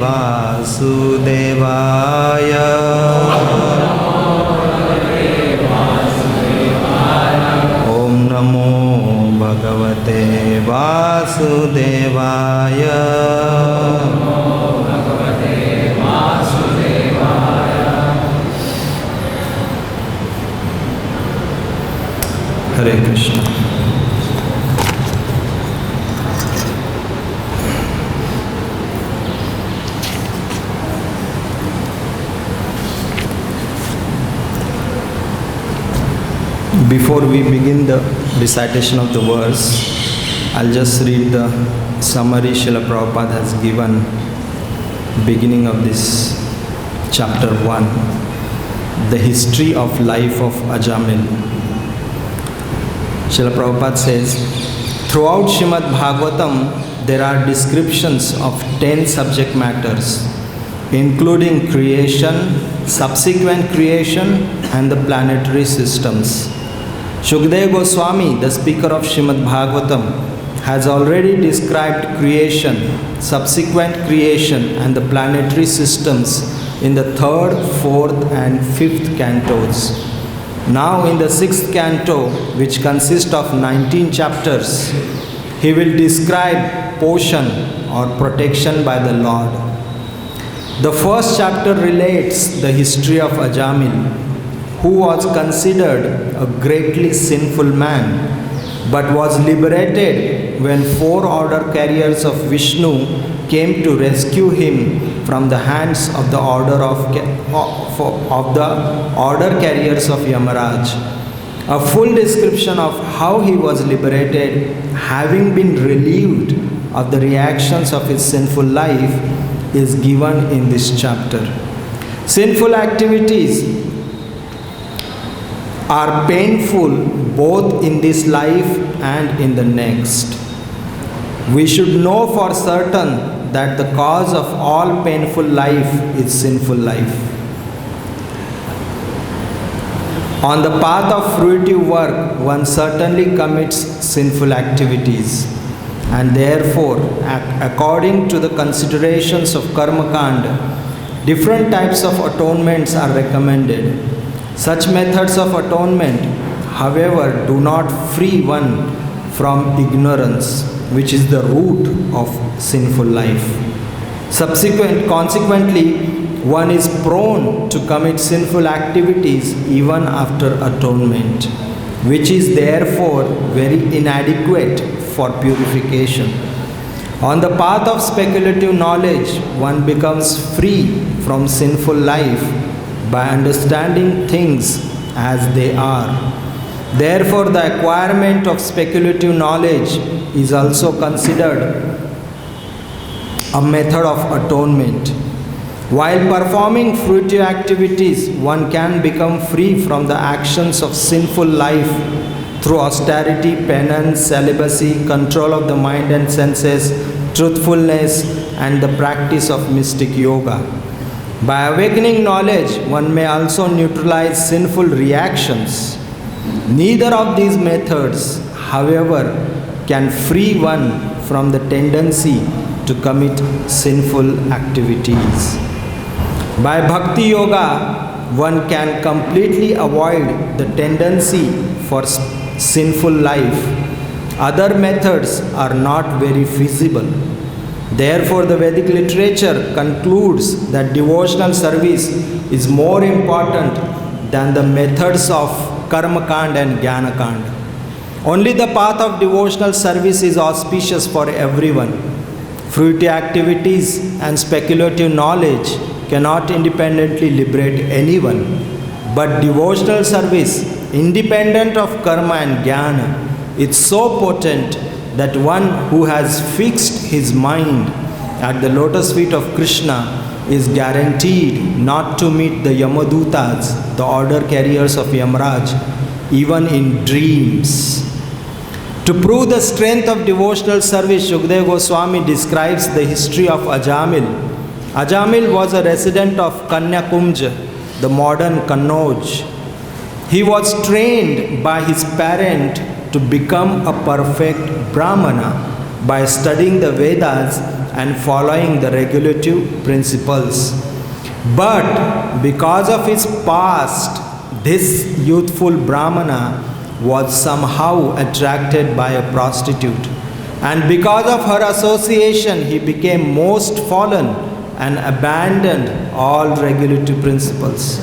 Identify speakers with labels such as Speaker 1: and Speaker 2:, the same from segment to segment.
Speaker 1: Vasudevaya. Om Namo Bhagavate Vasudevaya. Hare Krishna. Before we begin the recitation of the verse, I'll just read the summary Srila Prabhupada has given beginning of this chapter 1, the history of life of Ajamil. Srila Prabhupada says, throughout Srimad Bhagavatam, there are descriptions of 10 subject matters, including creation, subsequent creation, and the planetary systems. Shukadeva Goswami, the speaker of Srimad Bhagavatam, has already described creation, subsequent creation, and the planetary systems in the 3rd, 4th, and 5th cantos. Now in the 6th canto, which consists of 19 chapters, he will describe portion or protection by the Lord. The first chapter relates the history of Ajamil, who was considered a greatly sinful man, but was liberated when 4 order carriers of Vishnu came to rescue him from the hands of the order carriers of Yamaraj. A full description of how he was liberated, having been relieved of the reactions of his sinful life, is given in this chapter. Sinful activities are painful both in this life and in the next. We should know for certain that the cause of all painful life is sinful life. On the path of fruitive work, one certainly commits sinful activities, and therefore, according to the considerations of Karma Kanda, different types of atonements are recommended. Such methods of atonement, however, do not free one from ignorance, which is the root of sinful life. Consequently, one is prone to commit sinful activities even after atonement, which is therefore very inadequate for purification. On the path of speculative knowledge, one becomes free from sinful life by understanding things as they are. Therefore, the acquirement of speculative knowledge is also considered a method of atonement. While performing fruitive activities, one can become free from the actions of sinful life through austerity, penance, celibacy, control of the mind and senses, truthfulness, and the practice of mystic yoga. By awakening knowledge, one may also neutralize sinful reactions. Neither of these methods, however, can free one from the tendency to commit sinful activities. By Bhakti Yoga, one can completely avoid the tendency for sinful life. Other methods are not very feasible. Therefore, the Vedic literature concludes that devotional service is more important than the methods of Karma Kanda and Jnana Kanda. Only the path of devotional service is auspicious for everyone. Fruitive activities and speculative knowledge cannot independently liberate anyone. But devotional service, independent of karma and jnana, is so potent that one who has fixed his mind at the lotus feet of Krishna is guaranteed not to meet the Yamadutas, the order carriers of Yamaraj, even in dreams. To prove the strength of devotional service, Shukadeva Goswami describes the history of Ajamil. Ajamil was a resident of Kanyakumja, the modern Kannauj. He was trained by his parent to become a perfect Brahmana by studying the Vedas and following the regulative principles. But because of his past, this youthful Brahmana was somehow attracted by a prostitute, and because of her association he became most fallen and abandoned all regulative principles.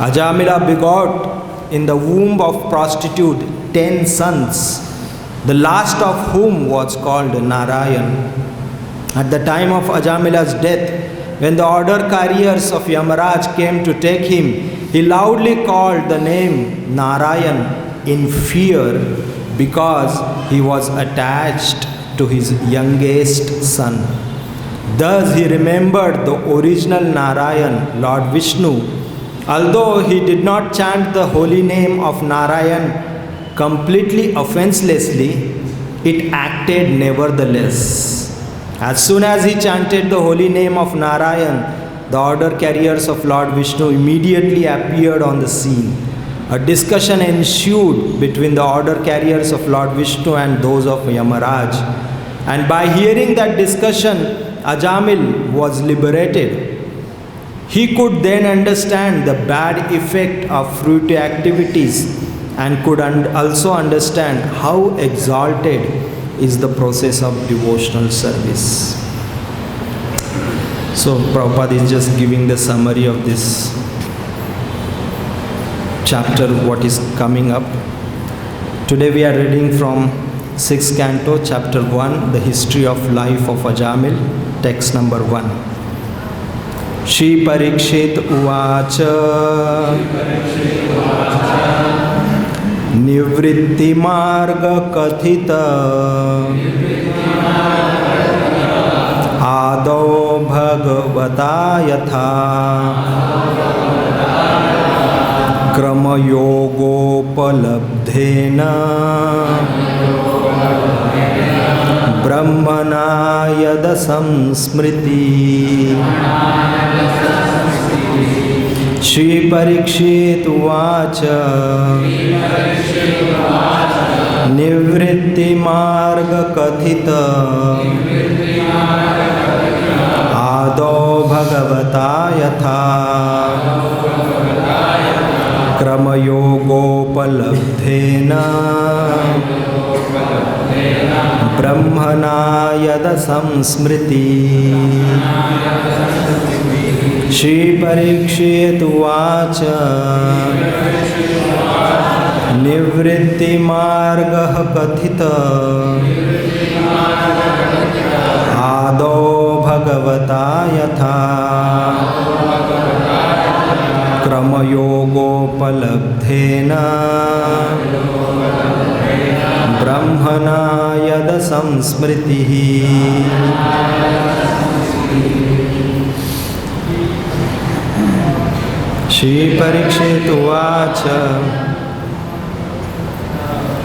Speaker 1: Ajamila begot in the womb of prostitute 10 sons, the last of whom was called Narayan. At the time of Ajamila's death, when the order carriers of Yamaraj came to take him, he loudly called the name Narayan in fear because he was attached to his youngest son. Thus he remembered the original Narayan, Lord Vishnu. Although he did not chant the holy name of Narayan completely offenselessly, it acted nevertheless. As soon as he chanted the holy name of Narayan, the order carriers of Lord Vishnu immediately appeared on the scene. A discussion ensued between the order carriers of Lord Vishnu and those of Yamaraj. And by hearing that discussion, Ajamil was liberated. He could then understand the bad effect of fruitive activities and could also understand how exalted is the process of devotional service. So Prabhupada is just giving the summary of this chapter, what is coming up. Today we are reading from 6th canto, chapter 1, the history of life of Ajamil, text number 1. Shri Parikshit Uvacha Nivritti Marga Kathita Ado Bhagavata Yatha Krama Yogopalabdhena Brahmana Yadasam Smriti. Shri Parikshit Uvacha Nivritti Marga Kathita Ado Bhagavata Yatha Krama Yogopalabdhena Brahmana Yadasam Smriti. Shri Parikshit Uvacha Nivritti Marga Kathita Ado Bhagavata Yatha Krama Yogopalabdhena Brahmana Yadasam Smriti. Shri Parikshit Uvacha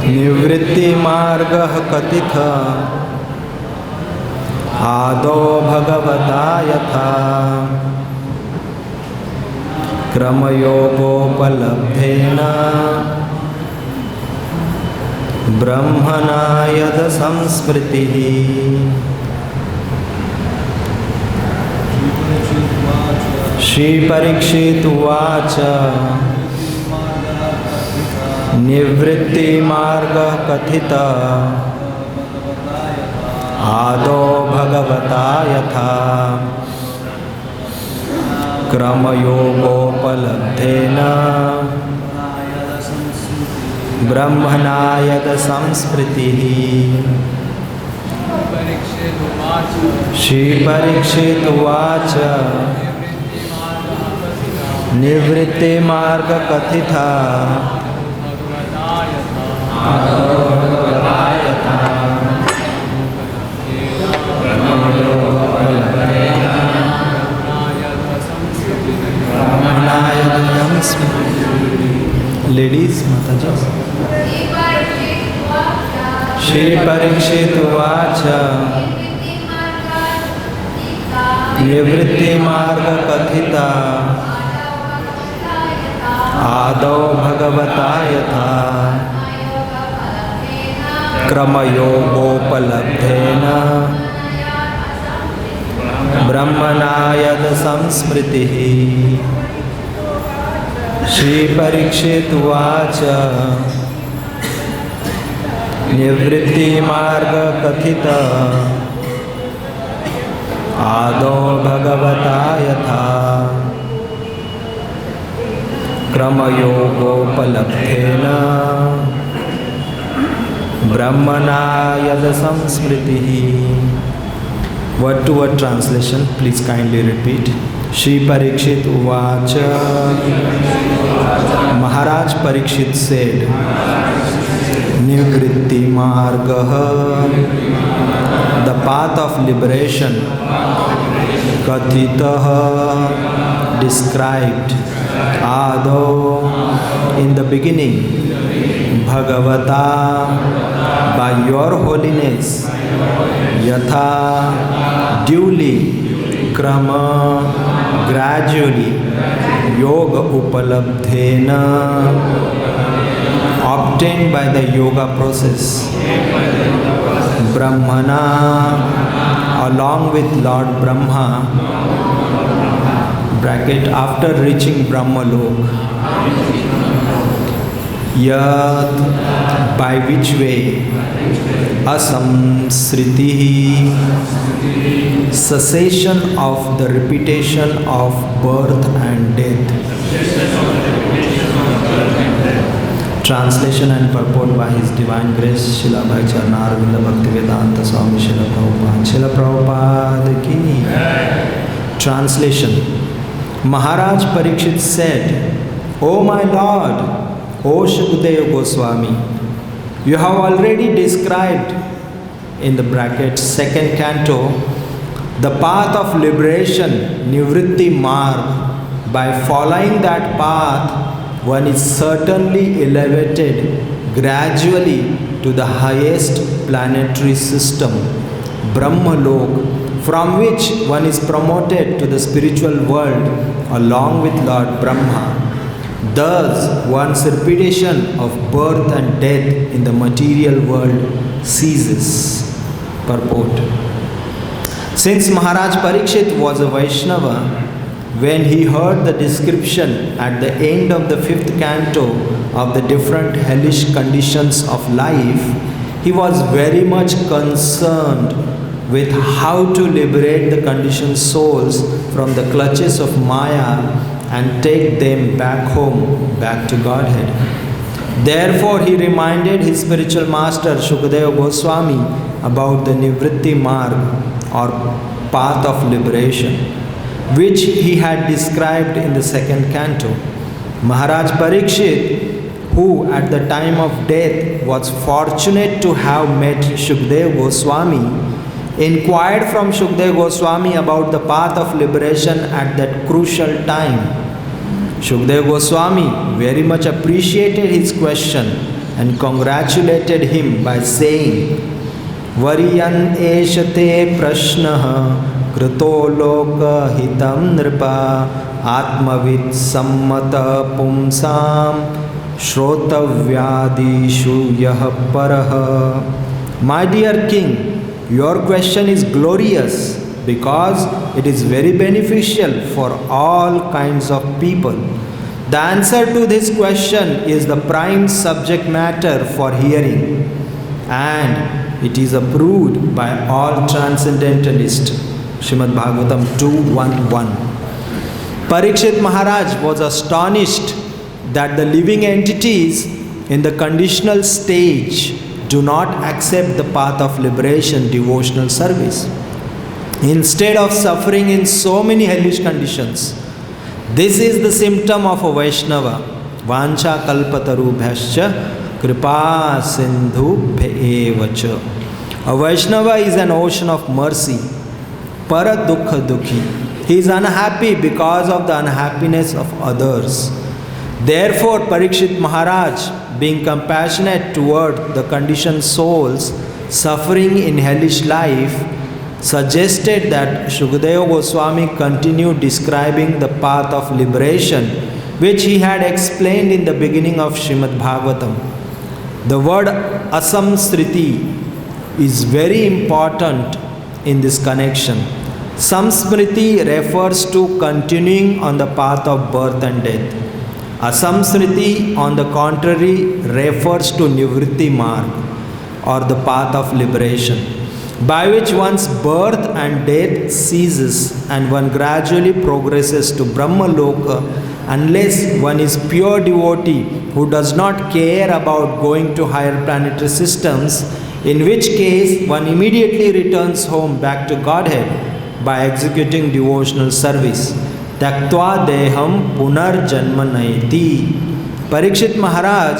Speaker 1: Nivritti Marga Kathita Ado Bhagavata Yatha Krama Yogopalabdhena Brahmana Yadasam Smriti. Shri Parikshit Uvacha Nivritti Marga Kathita Ado Bhagavata Yatha Krama Yogopalabdhena Brahmana Yadasam Smriti. Shri Parikshit Uvacha Nivritti Marga Kathita Ladies, Mataji. Shri Parikshit Uvacha Nivritti Marga Kathita Ado Bhagavata Yatha Krama Yogopalabdhena ब्रह्मणा यद संस्मृतिः श्री परीक्षित उवाच निवृत्ति मार्ग कथित आदौ भगवता यथा क्रमयोगोपलब्धेन ब्रह्मणा यद संस्मृतिः. Word to word translation, please kindly repeat. Shri Parikshit Uvacha. Maharaj Parikshit said, Nivritti Margaha, the path of liberation, Kathitaha, described, Ado, in the beginning, Bhagavata, by your holiness, Yatha, duly, Krama, gradually, Yoga Upalabdhena, obtained by the yoga process, Brahmana, along with Lord Brahma, bracket, after reaching Brahmalok, Yat, by which way, Asamsritihi, cessation of the repetition of birth and death. Translation and purport by His Divine Grace Srila Bhai Charnarvinda Bhaktivedanta Swami Srila Prabhupada. Srila Prabhupada ki. Translation. Maharaj Parikshit said, O my Lord, O Shukadeva Goswami, you have already described in the bracket second canto the path of liberation, Nivritti Marg. By following that path, one is certainly elevated gradually to the highest planetary system, Brahmalok, from which one is promoted to the spiritual world along with Lord Brahma. Thus, one's repetition of birth and death in the material world ceases. Purport. Since Maharaj Parikshit was a Vaishnava, when he heard the description at the end of the 5th canto of the different hellish conditions of life, he was very much concerned with how to liberate the conditioned souls from the clutches of Maya and take them back home, back to Godhead. Therefore, he reminded his spiritual master Shukadeva Goswami about the Nivritti Marg, or path of liberation, which he had described in the 2nd canto. Maharaj Parikshit, who at the time of death was fortunate to have met Shukadeva Goswami, inquired from Shukadeva Goswami about the path of liberation at that crucial time. Shukadeva Goswami very much appreciated his question and congratulated him by saying, Variyan eshate prashnaha krito loka hitam nripa atmavid sammata pumsam shrotavyadishu yah paraha. My dear king, your question is glorious because it is very beneficial for all kinds of people. The answer to this question is the prime subject matter for hearing, and it is approved by all transcendentalists. Srimad Bhagavatam 2.1.1. Parikshit Maharaj was astonished that the living entities in the conditional stage do not accept the path of liberation, devotional service. Instead of suffering in so many hellish conditions, this is the symptom of a Vaishnava. Vancha kalpatarubhyascha kripa sindhubhyevacha. A Vaishnava is an ocean of mercy. Para dukha dukhi. He is unhappy because of the unhappiness of others. Therefore, Parikshit Maharaj, being compassionate toward the conditioned souls suffering in hellish life, suggested that Shukadeva Goswami continue describing the path of liberation, which he had explained in the beginning of Srimad Bhagavatam. The word asamsriti is very important in this connection, Samsmriti refers to continuing on the path of birth and death. Asamsmriti, on the contrary, refers to Nivritti Marg, or the path of liberation, by which one's birth and death ceases and one gradually progresses to Brahma Loka, unless one is pure devotee who does not care about going to higher planetary systems, in which case one immediately returns home back to Godhead by executing devotional service. Taktva deham punar janma naiti. Parikshit Maharaj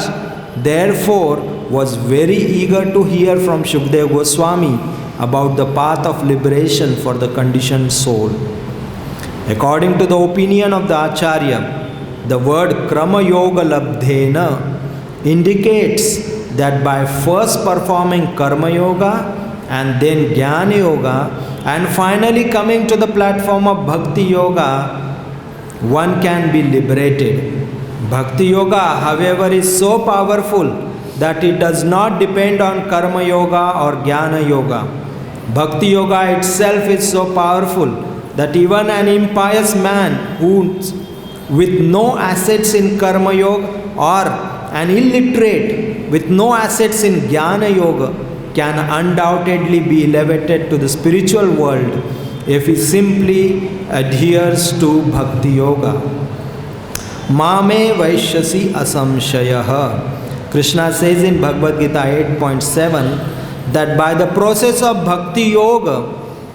Speaker 1: therefore was very eager to hear from Shukdev Goswami about the path of liberation for the conditioned soul. According to the opinion of the Acharya, the word Krama Yoga Labdhena indicates that by first performing Karma Yoga and then Jnana Yoga and finally coming to the platform of Bhakti Yoga, one can be liberated. Bhakti Yoga, however, is so powerful that it does not depend on Karma Yoga or Jnana Yoga. Bhakti Yoga itself is so powerful that even an impious man who with no assets in Karma Yoga or an illiterate with no assets in Jnana Yoga can undoubtedly be elevated to the spiritual world if he simply adheres to Bhakti Yoga. Mame Vaishyasi Asamshayaha. Krishna says in Bhagavad Gita 8.7 that by the process of Bhakti Yoga,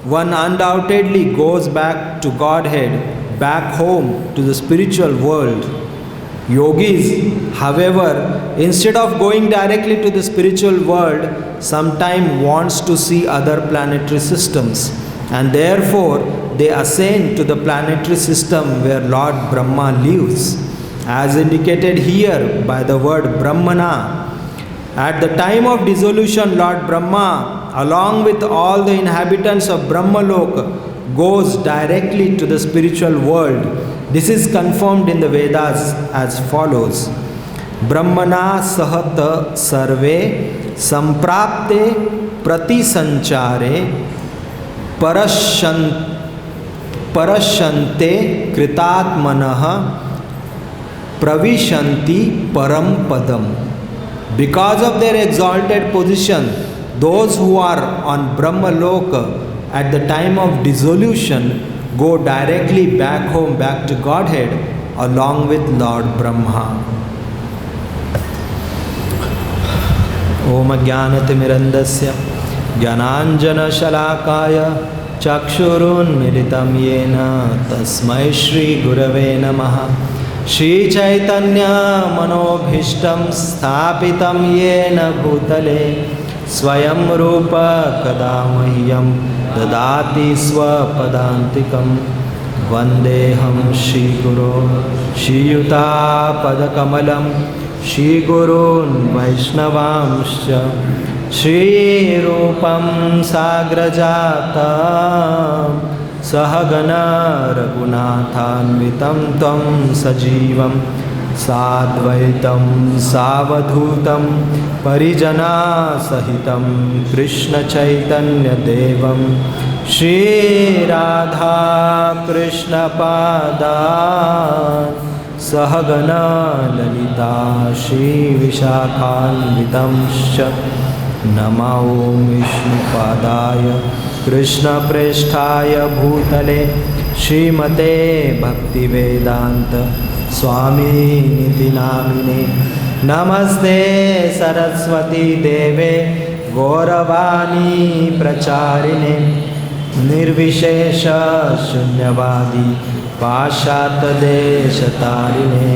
Speaker 1: one undoubtedly goes back to Godhead, back home to the spiritual world. Yogis, however, instead of going directly to the spiritual world, sometimes wants to see other planetary systems, and therefore they ascend to the planetary system where Lord Brahma lives, as indicated here by the word Brahmana. At the time of dissolution, Lord Brahma, along with all the inhabitants of Brahmaloka, goes directly to the spiritual world. This is confirmed in the Vedas as follows. Brahmana sahata sarve samprapte pratisanchare parashante kritatmanaha pravishanti param padam. Because of their exalted position, those who are on Brahmaloka at the time of dissolution go directly back home, back to Godhead, along with Lord Brahma. Om Jnanatimirandasya Jnananjana Shalakaya Chakshurun Militam Yena Tasmai Shri Gurave Namaha. Shri Chaitanya Manobhishtam Sthapitam Yena Bhutale Swayam Rupa Kadamahyam Dadati Swapadantikam Vandeham Shri Guru Shri Yuta Padakamalam Shri Gurun Vaishnavamscha Shri Rupam Sagrajata Sahagana Raghunathanvitam Tvam Sajivam Sadvaitam Savadhutam Parijana Sahitam Krishna Chaitanya Devam Shri Radha Krishna Pada Sahagana Lalita Shri Vishakhanvitam Sha Namo Vishnu Padaya Krishna Presthaya Bhutale Srimate Bhakti Vedanta Swami Niti Namine Namaste Saraswati Deve Gauravani Pracharine Nirvishesha Shunyavadi Pashat Deshatarine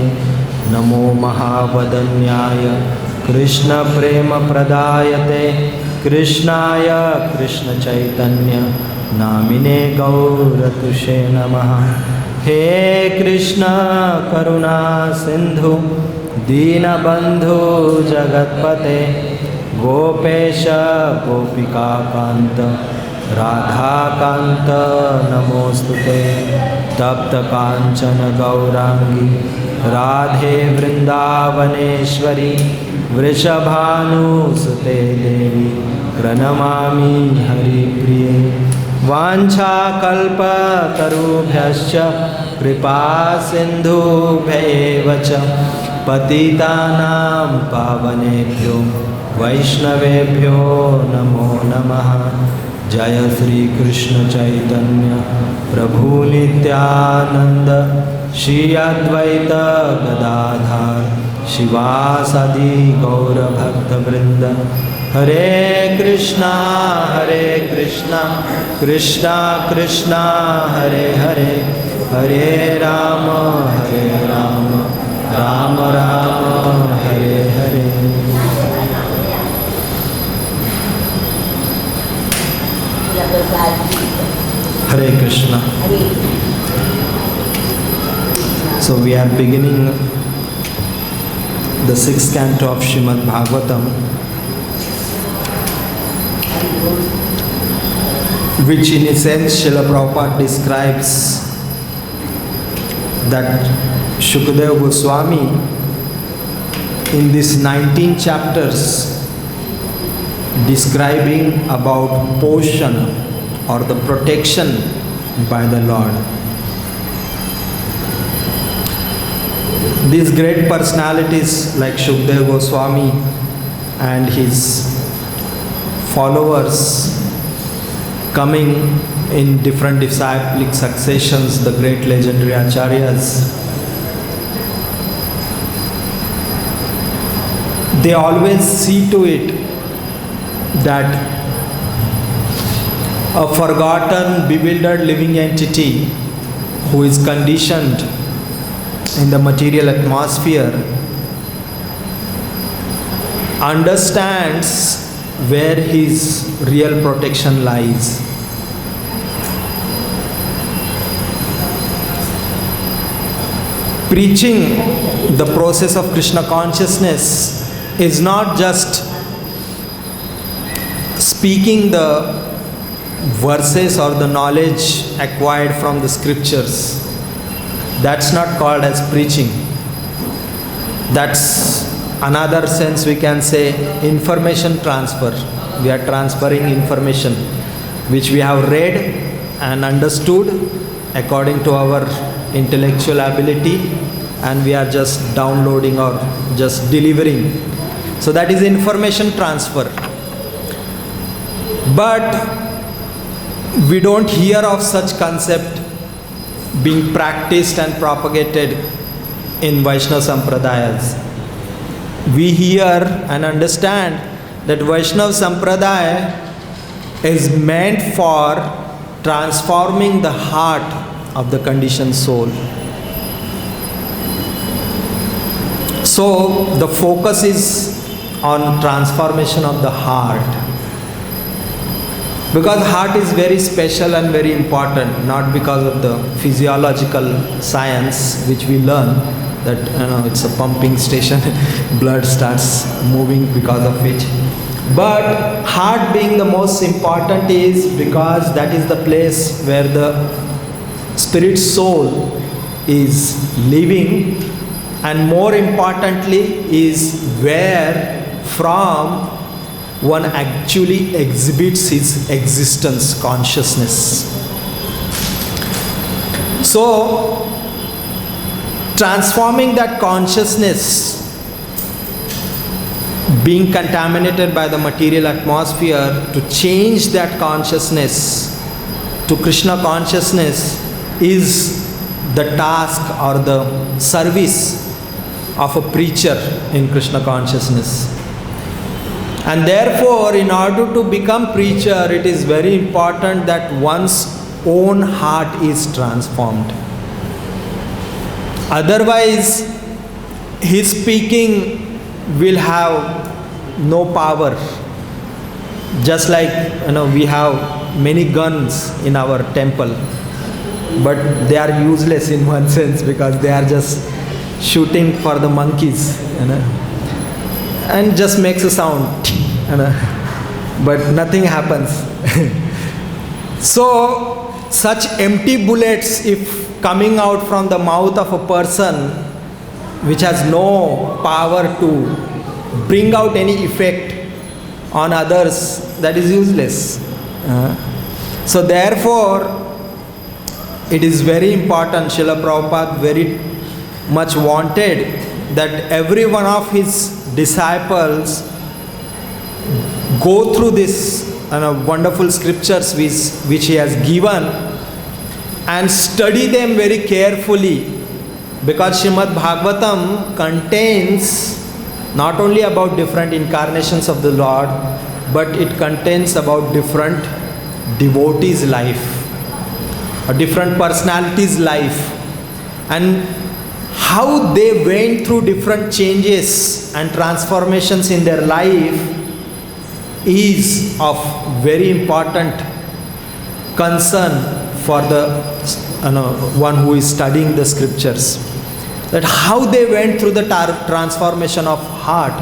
Speaker 1: Namo Mahavadanyaya Krishna Prema Pradayate Krishnaya Krishna Chaitanya Namine Gauratushe Namaha. He Krishna Karuna Sindhu Dina Bandhu Jagatpate Gopesha Gopika Kanta Radha Kanta Namostute Tapta Kanchana Gaurangi Radhe Vrindavaneshwari Vrishabhanu Sute Devi Pranamami Hari Priye वाञ्छाकल्पतरुभ्यश्च कृपासिन्धुभ्येव च पतितानां पावनेभ्यो वैष्णवेभ्यो नमो नमः। जय श्री कृष्ण चैतन्य प्रभु नित्यानंद श्री अद्वैत गदाधर शिवासादि गौर भक्त वृंद। हरे कृष्णा कृष्णा कृष्णा हरे हरे, हरे Ram Ram Ram Hare Hare. Hare Krishna. So we are beginning the 6th canto of Srimad Bhagavatam, which in a sense Srila Prabhupada describes that Shukadeva Goswami in these 19 chapters describing about potion or the protection by the Lord. These great personalities like Shukadeva Goswami and his followers coming in different disciplic successions, the great legendary Acharyas, they always see to it that a forgotten, bewildered living entity who is conditioned in the material atmosphere understands where his real protection lies. Preaching the process of Krishna consciousness is not just speaking the verses or the knowledge acquired from the scriptures. That's not called as preaching. That's another sense we can say information transfer. We are transferring information which we have read and understood according to our intellectual ability, and we are just downloading or just delivering. So that is information transfer. But we don't hear of such concept being practiced and propagated in Vaishnava Sampradayas. We hear and understand that Vaishnava Sampradaya is meant for transforming the heart of the conditioned soul. So the focus is on transformation of the heart. Because heart is very special and very important, not because of the physiological science which we learn that it's a pumping station, blood starts moving because of which. But heart being the most important is because that is the place where the spirit soul is living, and more importantly is where from one actually exhibits his existence consciousness. So transforming that consciousness, being contaminated by the material atmosphere, to change that consciousness to Krishna consciousness is the task or the service of a preacher in Krishna consciousness. And therefore, in order to become preacher, it is very important that one's own heart is transformed. Otherwise, his speaking will have no power. Just like we have many guns in our temple, but they are useless in one sense because they are just shooting for the monkeys, and just makes a sound, but nothing happens. So such empty bullets, if coming out from the mouth of a person which has no power to bring out any effect on others, that is useless. So therefore, it is very important, Srila Prabhupada very much wanted that every one of his disciples go through this wonderful scriptures which he has given and study them very carefully, because Srimad Bhagavatam contains not only about different incarnations of the Lord, but it contains about different devotees' life, or different personalities' life, and how they went through different changes and transformations in their life is of very important concern for the one who is studying the scriptures. That how they went through the transformation of heart,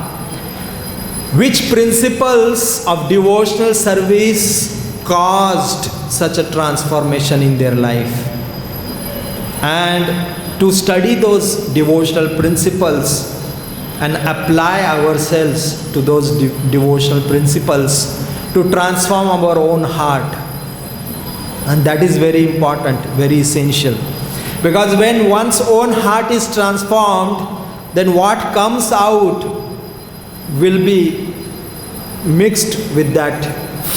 Speaker 1: which principles of devotional service caused such a transformation in their life, and to study those devotional principles and apply ourselves to those devotional principles to transform our own heart. And that is very important, very essential. Because when one's own heart is transformed, then what comes out will be mixed with that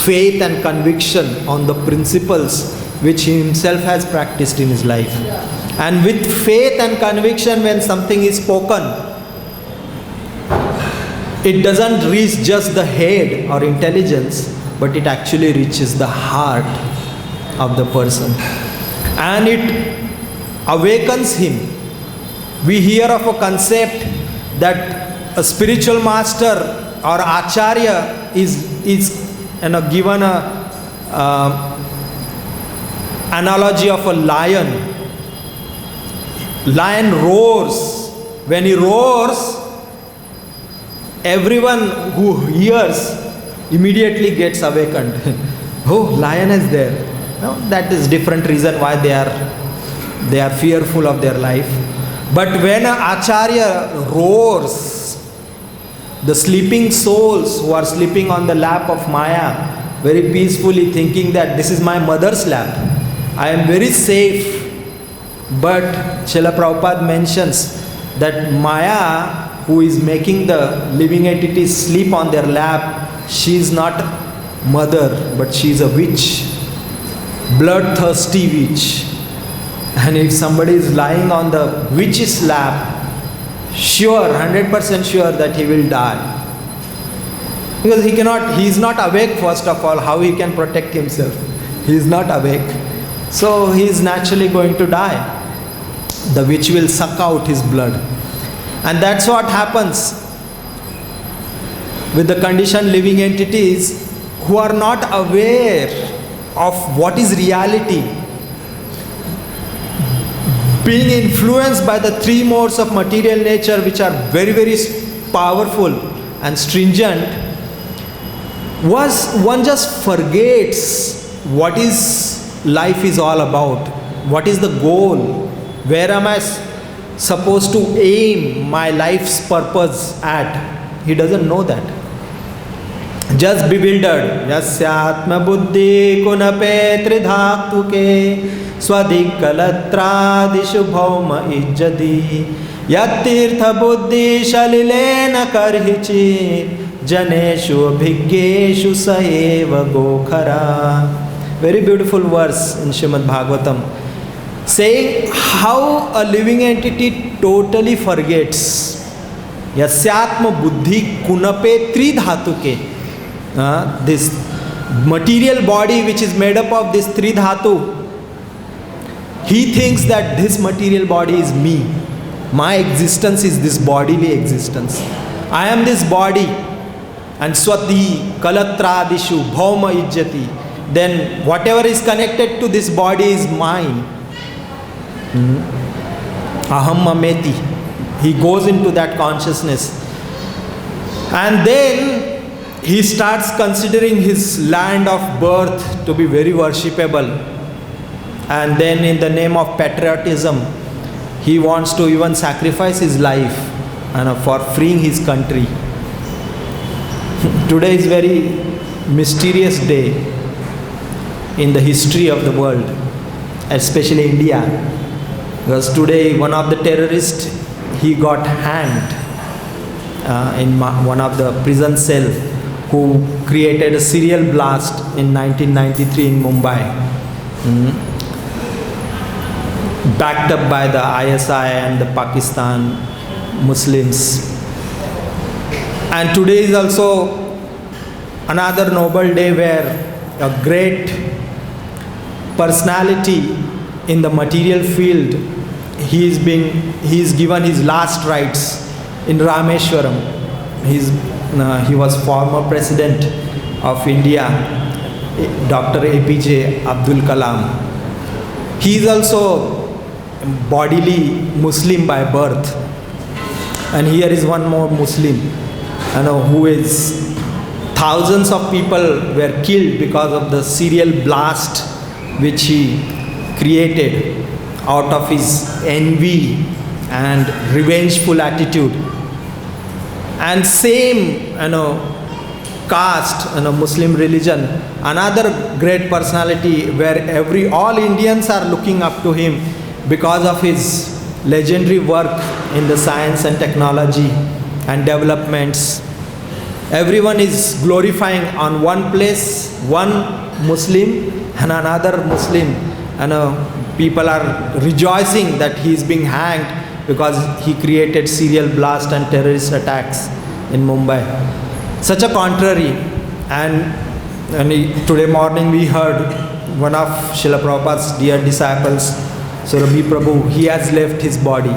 Speaker 1: faith and conviction on the principles which he himself has practiced in his life. And with faith and conviction, when something is spoken, it doesn't reach just the head or intelligence, but it actually reaches the heart of the person. And it awakens him. We hear of a concept that a spiritual master or Acharya is given a analogy of a lion. Lion roars. When he roars, everyone who hears immediately gets awakened. Oh, lion is there. No, that is different reason why they are fearful of their life. But when an Acharya roars, the sleeping souls who are sleeping on the lap of Maya, very peacefully thinking that this is my mother's lap, I am very safe. But Srila Prabhupada mentions that Maya, who is making the living entities sleep on their lap, she is not mother, but she is a witch, bloodthirsty witch. And if somebody is lying on the witch's lap, sure, 100% sure that he will die. Because he is not awake, first of all. How he can protect himself? He is not awake. So he is naturally going to die. The witch will suck out his blood. And that's what happens with the conditioned living entities who are not aware of what is reality. Being influenced by the three modes of material nature, which are very, very powerful and stringent, one just forgets what is life is all about. What is the goal? Where am I supposed to aim my life's purpose at? He doesn't know that. Just bewildered. Yasyatma buddhi kunape tridhaktuke swadikkalatradishu bhauma ijjati yattirtha buddhi shalilena karhichi janeshu abhigyeshu saeva gokhara. Very beautiful verse in Srimad Bhagavatam, saying how a living entity totally forgets. Yasyatma buddhi kunape tridhatuke. This material body which is made up of this three dhatu, he thinks that this material body is me. My existence is this bodily existence. I am this body. And swati kalatradishu bhauma ijjati. Then whatever is connected to this body is mine. Aham mameti. He goes into that consciousness. And then he starts considering his land of birth to be very worshipable. And then in the name of patriotism, he wants to even sacrifice his life for freeing his country. Today is very mysterious day in the history of the world, especially India. Because today one of the terrorists, he got hanged in one of the prison cell, who created a serial blast in 1993 in Mumbai, backed up by the ISI and the Pakistan Muslims. And today is also another noble day where a great personality in the material field, he is given his last rites in Rameshwaram. He was former president of India, Dr. APJ Abdul Kalam. He is also bodily Muslim by birth. And here is one more Muslim, who is, thousands of people were killed because of the serial blast which he created out of his envy and revengeful attitude. And same, caste, Muslim religion, another great personality where all Indians are looking up to him because of his legendary work in the science and technology and developments. Everyone is glorifying on one place, one Muslim and another Muslim, people are rejoicing that he is being hanged because he created serial blast and terrorist attacks in Mumbai. Such a contrary. And today morning we heard one of Srila Prabhupada's dear disciples, Surabhi Prabhu, he has left his body.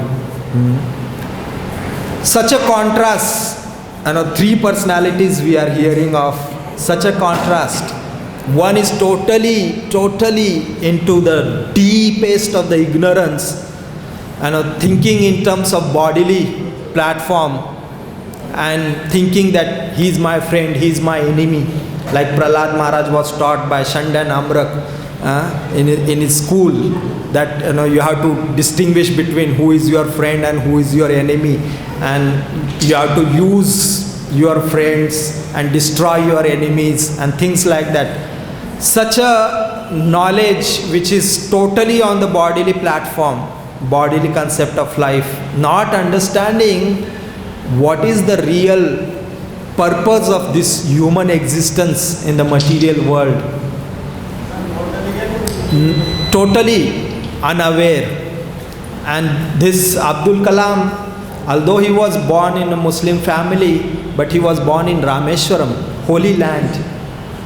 Speaker 1: Such a contrast. Three personalities we are hearing of, such a contrast. One is totally into the deepest of the ignorance, thinking in terms of bodily platform and thinking that he is my friend, he is my enemy. Like Prahlad Maharaj was taught by Shandan Amrak in his school, that you have to distinguish between who is your friend and who is your enemy, and you have to use your friends and destroy your enemies and things like that. Such a knowledge which is totally on the bodily platform, bodily concept of life, not understanding what is the real purpose of this human existence in the material world. Totally unaware. And this Abdul Kalam, although he was born in a Muslim family, but he was born in Rameshwaram, holy land,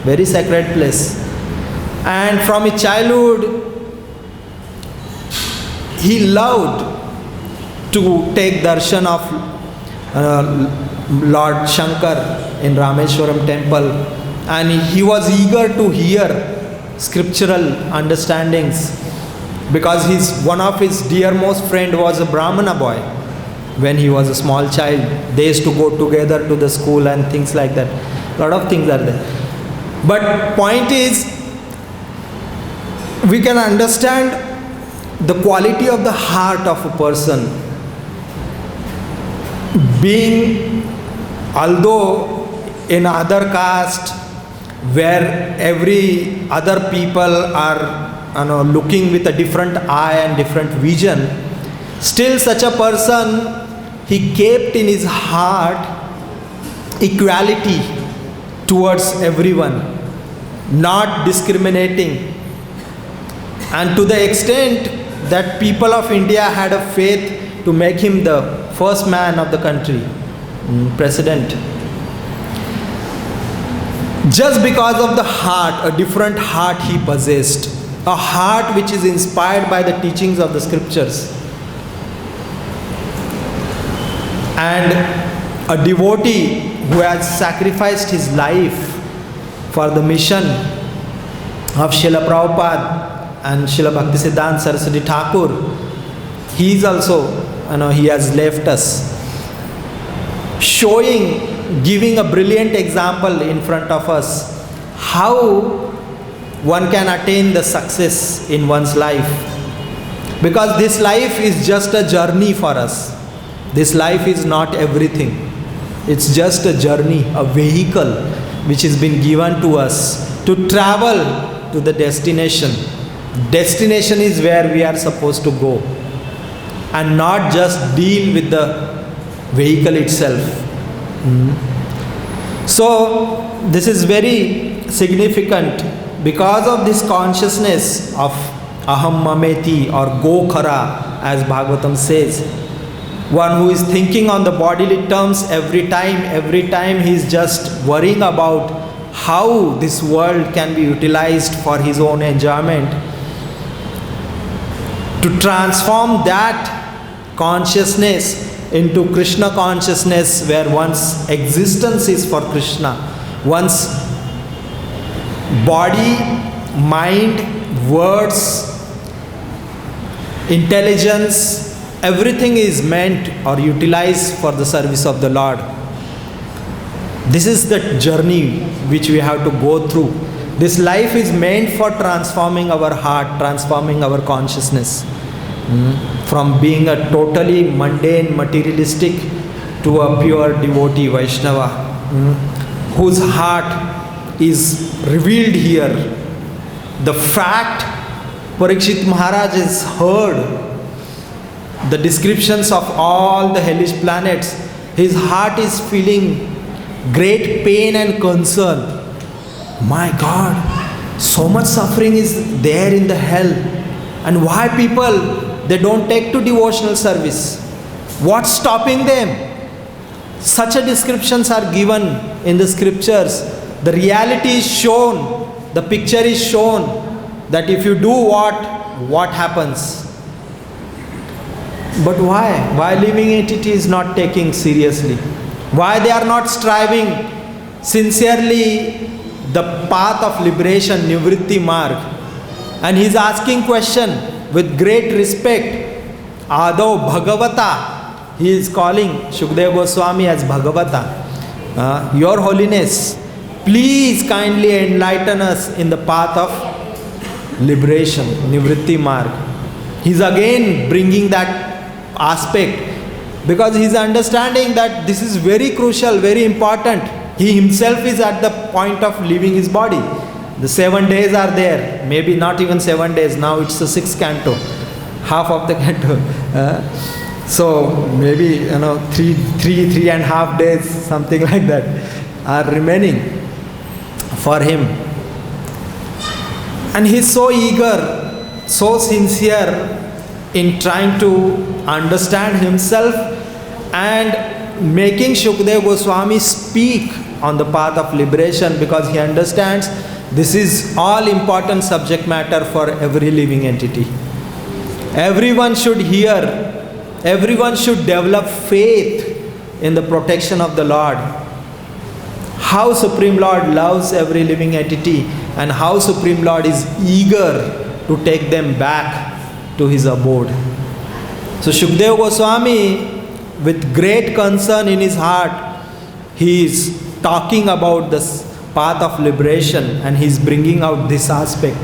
Speaker 1: very sacred place. And from his childhood, he loved to take darshan of Lord Shankar in Rameshwaram temple, and he was eager to hear scriptural understandings, because one of his dearmost friend was a Brahmana boy. When he was a small child, they used to go together to the school and things like that. A lot of things are there. But point is, we can understand the quality of the heart of a person. Being, although in other caste, where every other people are looking with a different eye and different vision, still such a person, he kept in his heart equality towards everyone, not discriminating. And to the extent that people of India had a faith to make him the first man of the country, president. Just because of the heart, a different heart he possessed, a heart which is inspired by the teachings of the scriptures. And a devotee who has sacrificed his life for the mission of Srila Prabhupada and Srila Bhaktisiddhanta Saraswati Thakur, he is also, he has left us, giving a brilliant example in front of us how one can attain the success in one's life. Because this life is just a journey for us. This life is not everything. It's just a journey, a vehicle which has been given to us to travel to the destination. Destination is where we are supposed to go, and not just deal with the vehicle itself. So this is very significant. Because of this consciousness of aham mameti or go khara, as Bhagavatam says, one who is thinking on the bodily terms every time he is just worrying about how this world can be utilized for his own enjoyment, to transform that consciousness into Krishna consciousness, where one's existence is for Krishna, one's body, mind, words, intelligence, everything is meant or utilized for the service of the Lord. This is the journey which we have to go through. This life is meant for transforming our heart, transforming our consciousness, from being a totally mundane, materialistic to a pure devotee, Vaishnava, whose heart is revealed here. The fact Parikshit Maharaj has heard the descriptions of all the hellish planets, his heart is feeling great pain and concern. My God, so much suffering is there in the hell, and why people, they don't take to devotional service? What's stopping them? Such a descriptions are given in the scriptures. The reality is shown, the picture is shown, that if you do what happens? But why? Why living entity is not taking seriously? Why they are not striving sincerely the path of liberation, Nivritti Marg? And he is asking question with great respect. Ado Bhagavata. He is calling Shukdev Goswami as Bhagavata. Your Holiness, please kindly enlighten us in the path of liberation, Nivritti Marg. He is again bringing that aspect, because he is understanding that this is very crucial, very important. He himself is at the point of leaving his body. The 7 days are there, maybe not even 7 days, now it's the 6th canto, half of the canto. So maybe, three and a half days, something like that, are remaining for him. And he is so eager, so sincere in trying to understand himself and making Shukdev Goswami speak on the path of liberation, because he understands this is all important subject matter for every living entity. Everyone should hear, everyone should develop faith in the protection of the Lord. How Supreme Lord loves every living entity, and how Supreme Lord is eager to take them back to his abode. So Shukdev Goswami, with great concern in his heart, he is talking about this path of liberation, and he is bringing out this aspect.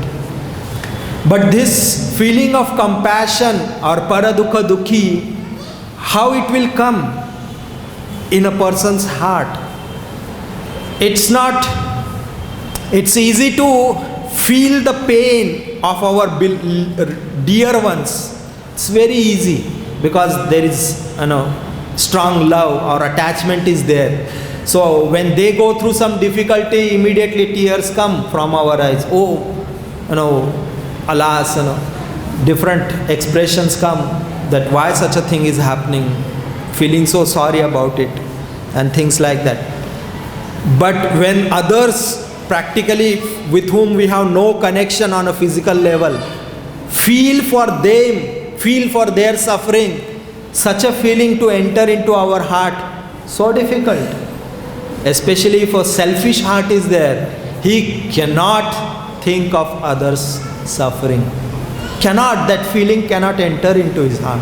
Speaker 1: But this feeling of compassion or paradukha dukhi, how it will come in a person's heart? It's easy to feel the pain of our dear ones. It's very easy, because there is strong love or attachment is there. So when they go through some difficulty, immediately tears come from our eyes. Oh, alas, different expressions come that why such a thing is happening, feeling so sorry about it, and things like that. But when others, practically with whom we have no connection on a physical level, feel for them, feel for their suffering, such a feeling to enter into our heart, so difficult. Especially if a selfish heart is there, he cannot think of others' suffering. That feeling cannot enter into his heart.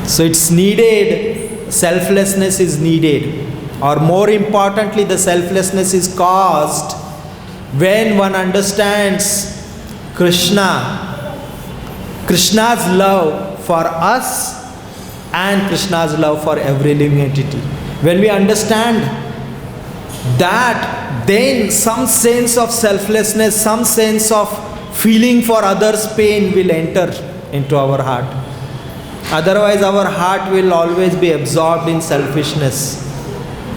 Speaker 1: So it's needed, selflessness is needed. Or more importantly, the selflessness is caused when one understands Krishna's love for us and Krishna's love for every living entity. When we understand that then some sense of selflessness, some sense of feeling for others' pain will enter into our heart. Otherwise, our heart will always be absorbed in selfishness,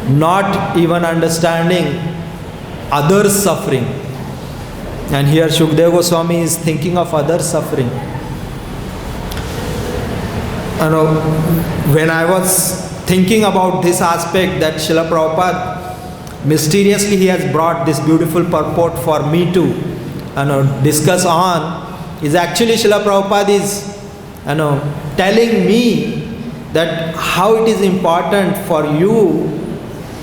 Speaker 1: not even understanding others' suffering. And here Shukdev Goswami is thinking of others' suffering. You know, when I was thinking about this aspect, that Srila Prabhupada, mysteriously he has brought this beautiful purport for me to discuss on, is actually Srila Prabhupada is telling me that how it is important for you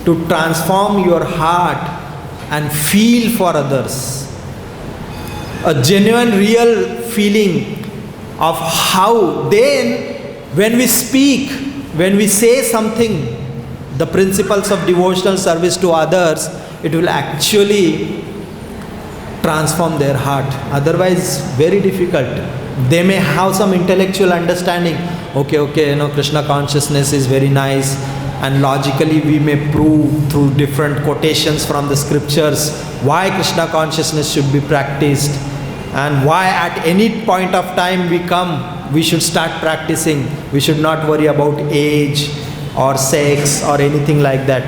Speaker 1: to transform your heart and feel for others. A genuine, real feeling of how then when we speak, when we say something, the principles of devotional service to others, it will actually transform their heart. Otherwise, very difficult. They may have some intellectual understanding. Okay, Krishna consciousness is very nice, and logically we may prove through different quotations from the scriptures why Krishna consciousness should be practiced, and why at any point of time we should start practicing. We should not worry about age or sex or anything like that.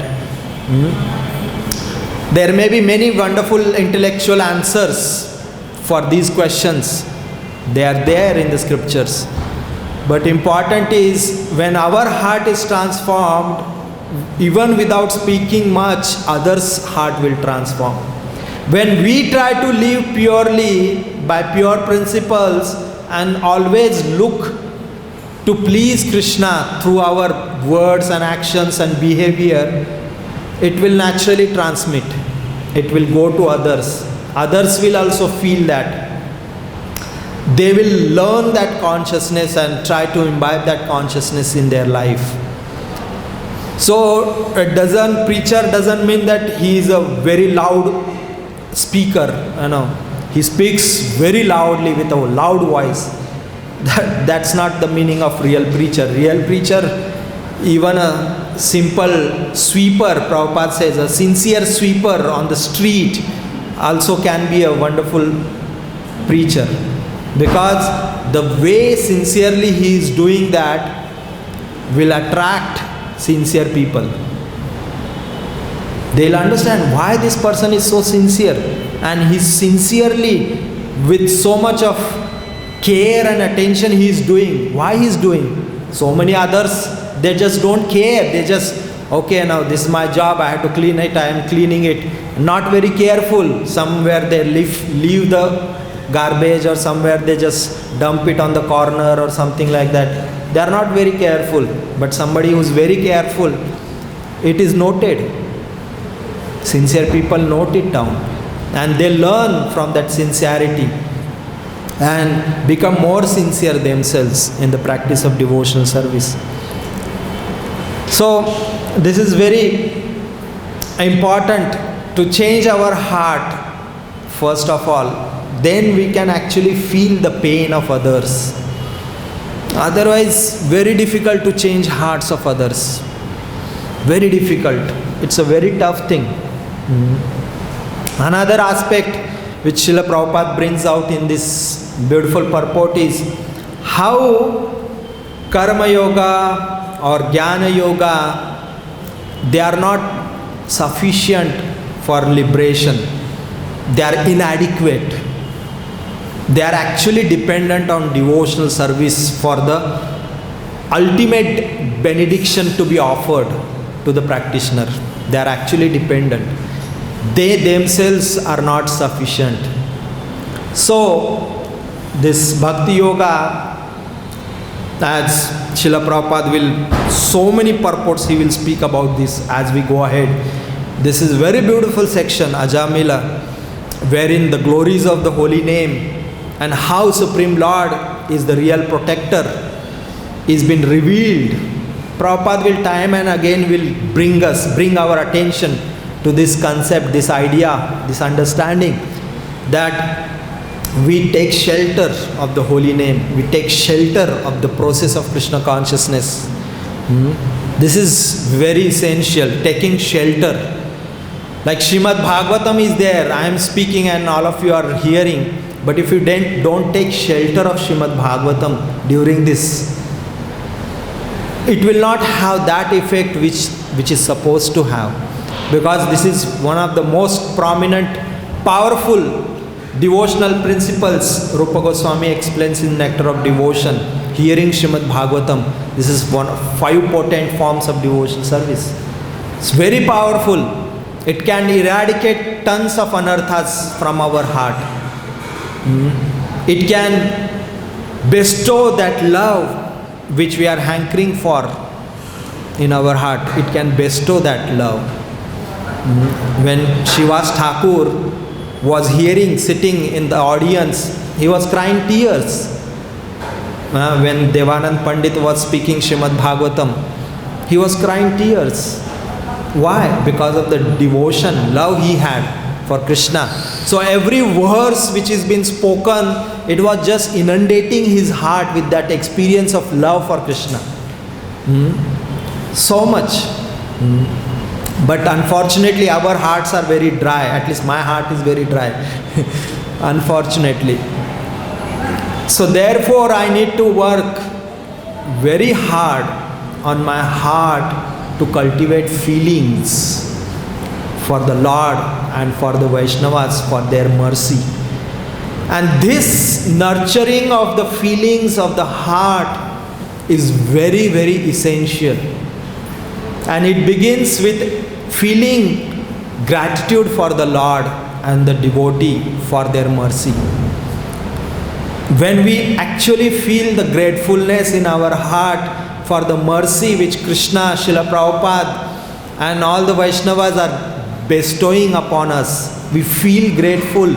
Speaker 1: There may be many wonderful intellectual answers for these questions. They are there in the scriptures. But important is, when our heart is transformed, even without speaking much, others' heart will transform. When we try to live purely by pure principles and always look to please Krishna through our words and actions and behavior, it will naturally transmit. It will go to others. Others will also feel that. They will learn that consciousness and try to imbibe that consciousness in their life. So preacher doesn't mean that he is a very loud speaker. He speaks very loudly with a loud voice. That's not the meaning of real preacher. Real preacher, even a simple sweeper, Prabhupada says, a sincere sweeper on the street also can be a wonderful preacher. Because the way sincerely he is doing that will attract sincere people. They'll understand why this person is so sincere, and he's sincerely, with so much of care and attention he is doing. Why he is doing? So many others, they just don't care. They just, okay, now this is my job, I have to clean it, I am cleaning it. Not very careful. Somewhere they leave the garbage, or somewhere they just dump it on the corner or something like that. They are not very careful. But somebody who is very careful, it is noted. Sincere people note it down, and they learn from that sincerity and become more sincere themselves in the practice of devotional service. So this is very important to change our heart first of all. Then we can actually feel the pain of others. Otherwise, very difficult to change hearts of others. Very difficult. It's a very tough thing. Another aspect which Srila Prabhupada brings out in this beautiful purport is how Karma Yoga or Jnana Yoga, they are not sufficient for liberation. They are inadequate. They are actually dependent on devotional service for the ultimate benediction to be offered to the practitioner. They are actually dependent. They themselves are not sufficient. So this Bhakti Yoga, as Srila Prabhupada will, so many purports he will speak about this as we go ahead. This is very beautiful section, Ajamila, wherein the glories of the holy name and how Supreme Lord is the real protector is been revealed. Prabhupada will time and again will bring our attention to this concept, this idea, this understanding that we take shelter of the holy name, we take shelter of the process of Krishna consciousness. This is very essential, taking shelter. Like Srimad Bhagavatam is there, I am speaking and all of you are hearing. But if you don't take shelter of Srimad Bhagavatam during this, it will not have that effect which is supposed to have. Because this is one of the most prominent, powerful devotional principles Rupa Goswami explains in Nectar of Devotion. Hearing Srimad Bhagavatam, this is one of 5 potent forms of devotional service. It's very powerful. It can eradicate tons of anarthas from our heart. It can bestow that love which we are hankering for in our heart. It can bestow that love. When Shivas Thakur was hearing, sitting in the audience, he was crying tears. When Devanand Pandit was speaking Srimad Bhagavatam, he was crying tears. Why? Because of the devotion, love he had for Krishna. So every verse which is been spoken, it was just inundating his heart with that experience of love for Krishna. So much. But unfortunately our hearts are very dry. At least my heart is very dry. Unfortunately. So therefore I need to work very hard on my heart to cultivate feelings for the Lord and for the Vaishnavas, for their mercy. And this nurturing of the feelings of the heart is very, very essential. And it begins with feeling gratitude for the Lord and the devotee for their mercy. When we actually feel the gratefulness in our heart for the mercy which Krishna, Srila Prabhupada and all the Vaishnavas are bestowing upon us, we feel grateful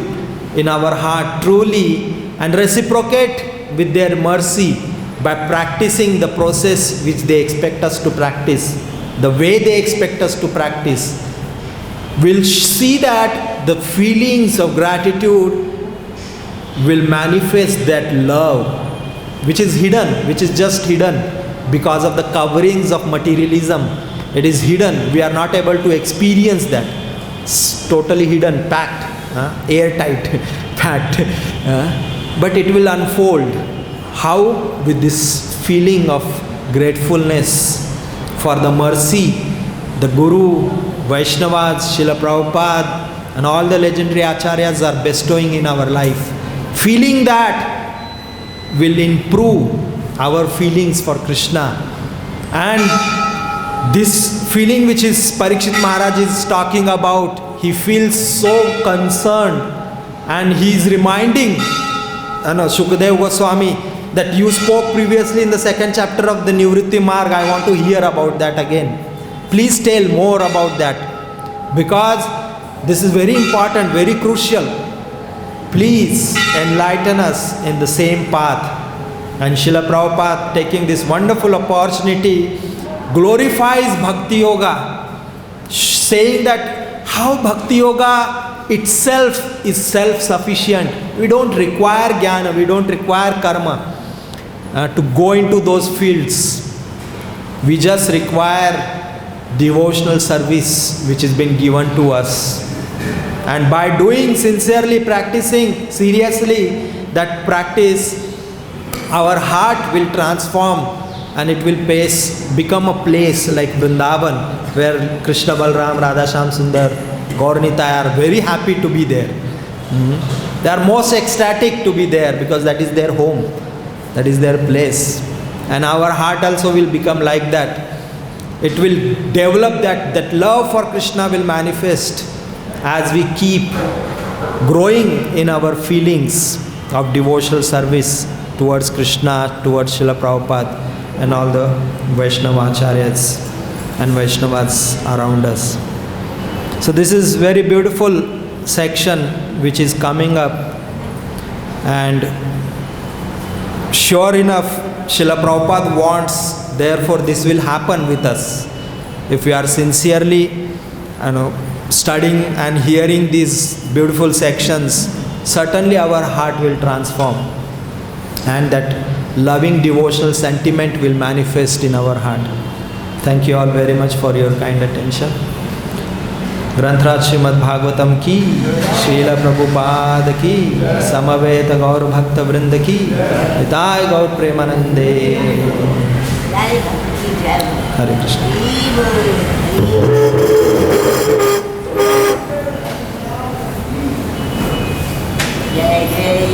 Speaker 1: in our heart truly and reciprocate with their mercy by practicing the process which they expect us to practice, the way they expect us to practice. We'll see that the feelings of gratitude will manifest that love which is hidden, which is just hidden because of the coverings of materialism. It is hidden. We are not able to experience that. It's totally hidden, packed, airtight, packed. But it will unfold. How? With this feeling of gratefulness for the mercy the Guru, Vaishnavas, Srila Prabhupada and all the legendary Acharyas are bestowing in our life. Feeling that will improve our feelings for Krishna. And this feeling which is Parikshit Maharaj is talking about, he feels so concerned and he is reminding Shukadeva Goswami that you spoke previously in the 2nd chapter of the Nivritti Marg. I want to hear about that again. Please tell more about that, because this is very important, very crucial. Please enlighten us in the same path. And Srila Prabhupada, taking this wonderful opportunity, glorifies Bhakti Yoga, saying that how Bhakti Yoga itself is self-sufficient. We don't require jnana, we don't require karma to go into those fields. We just require devotional service which has been given to us. And by doing, sincerely practicing, seriously that practice, our heart will transform and it will become a place like Vrindavan, where Krishna, Balram, Radha, Shyam Sundar, Gaur-Nitai are very happy to be there. They are most ecstatic to be there because that is their home, that is their place. And our heart also will become like that. It will develop that love for Krishna will manifest as we keep growing in our feelings of devotional service towards Krishna, towards Srila Prabhupada and all the Vaishnava Acharyas and Vaishnavas around us. So this is very beautiful section which is coming up, and sure enough Srila Prabhupada wants, therefore this will happen with us. If we are sincerely studying and hearing these beautiful sections, certainly our heart will transform and that loving devotional sentiment will manifest in our heart. Thank you all very much for your kind attention. ग्रंथराज Shrimad Bhagavatam की, श्रील प्रभुपाद की, समवेत गौर भक्त वृंद की, हिताय गौर प्रेमानंदे। हरे कृष्ण।
Speaker 2: जय जय